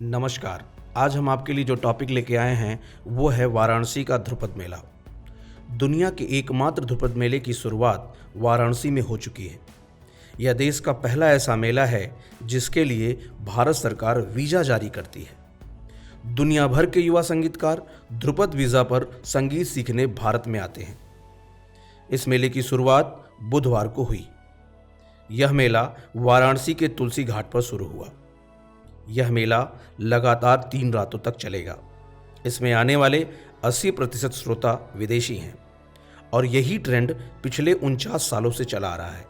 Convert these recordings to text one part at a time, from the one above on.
नमस्कार। आज हम आपके लिए जो टॉपिक लेके आए हैं वो है वाराणसी का ध्रुपद मेला। दुनिया के एकमात्र ध्रुपद मेले की शुरुआत वाराणसी में हो चुकी है। यह देश का पहला ऐसा मेला है जिसके लिए भारत सरकार वीज़ा जारी करती है। दुनिया भर के युवा संगीतकार ध्रुपद वीज़ा पर संगीत सीखने भारत में आते हैं। इस मेले की शुरुआत बुधवार को हुई। यह मेला वाराणसी के तुलसी घाट पर शुरू हुआ। यह मेला लगातार 3 रातों तक चलेगा। इसमें आने वाले 80% श्रोता विदेशी हैं और यही ट्रेंड पिछले 49 सालों से चला आ रहा है।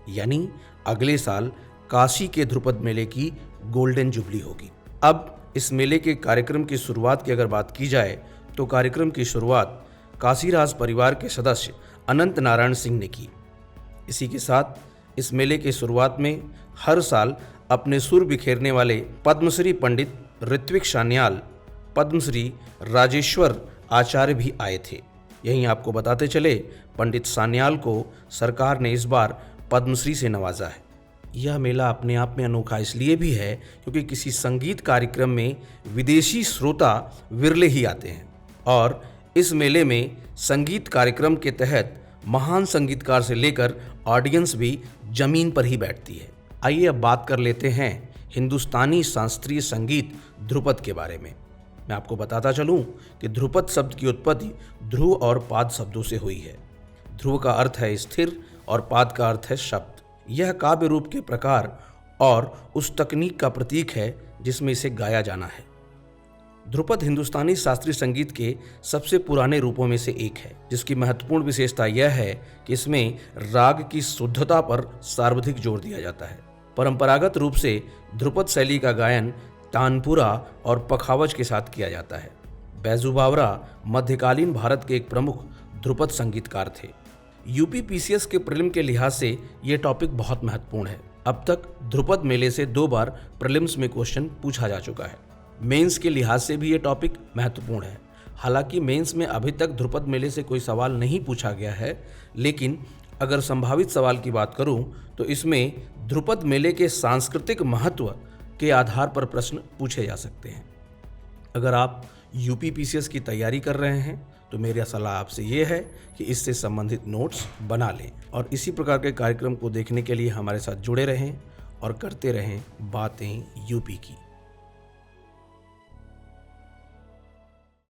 यानी अगले साल काशी के ध्रुपद मेले की गोल्डन जुबली होगी। अब इस मेले के कार्यक्रम की शुरुआत की अगर बात की जाए तो कार्यक्रम की शुरुआत काशीराज परिवार के सदस्य अनंत नारायण सिंह ने की। इसी के साथ इस मेले की शुरुआत में हर साल अपने सुर बिखेरने वाले पद्मश्री पंडित ऋत्विक सान्याल, पद्मश्री राजेश्वर आचार्य भी आए थे। यहीं आपको बताते चले, पंडित सान्याल को सरकार ने इस बार पद्मश्री से नवाजा है। यह मेला अपने आप में अनोखा इसलिए भी है क्योंकि किसी संगीत कार्यक्रम में विदेशी श्रोता विरले ही आते हैं और इस मेले में संगीत कार्यक्रम के तहत महान संगीतकार से लेकर ऑडियंस भी जमीन पर ही बैठती है। आइए अब बात कर लेते हैं हिंदुस्तानी शास्त्रीय संगीत ध्रुपद के बारे में। मैं आपको बताता चलूं कि ध्रुपद शब्द की उत्पत्ति ध्रुव और पाद शब्दों से हुई है। ध्रुव का अर्थ है स्थिर और पाद का अर्थ है शब्द। यह काव्य रूप के प्रकार और उस तकनीक का प्रतीक है जिसमें इसे गाया जाना है। ध्रुपद हिंदुस्तानी शास्त्रीय संगीत के सबसे पुराने रूपों में से एक है, जिसकी महत्वपूर्ण विशेषता यह है कि इसमें राग की शुद्धता पर सर्वाधिक जोर दिया जाता है। परंपरागत रूप से ध्रुपद शैली का गायन तानपुरा और पखावज के साथ किया जाता है। बैजू बावरा मध्यकालीन भारत के एक प्रमुख ध्रुपद संगीतकार थे। यूपी पीसीएस के प्रीलिम के लिहाज से ये टॉपिक बहुत महत्वपूर्ण है। अब तक ध्रुपद मेले से 2 बार प्रीलिम्स में क्वेश्चन पूछा जा चुका है। मेंस के लिहाज से भी ये टॉपिक महत्वपूर्ण है। हालांकि मेंस में अभी तक ध्रुपद मेले से कोई सवाल नहीं पूछा गया है, लेकिन अगर संभावित सवाल की बात करूं तो इसमें ध्रुपद मेले के सांस्कृतिक महत्व के आधार पर प्रश्न पूछे जा सकते हैं। अगर आप यूपी पीसीएस की तैयारी कर रहे हैं तो मेरी सलाह आपसे ये है कि इससे संबंधित नोट्स बना लें और इसी प्रकार के कार्यक्रम को देखने के लिए हमारे साथ जुड़े रहें और करते रहें बातें यूपी की।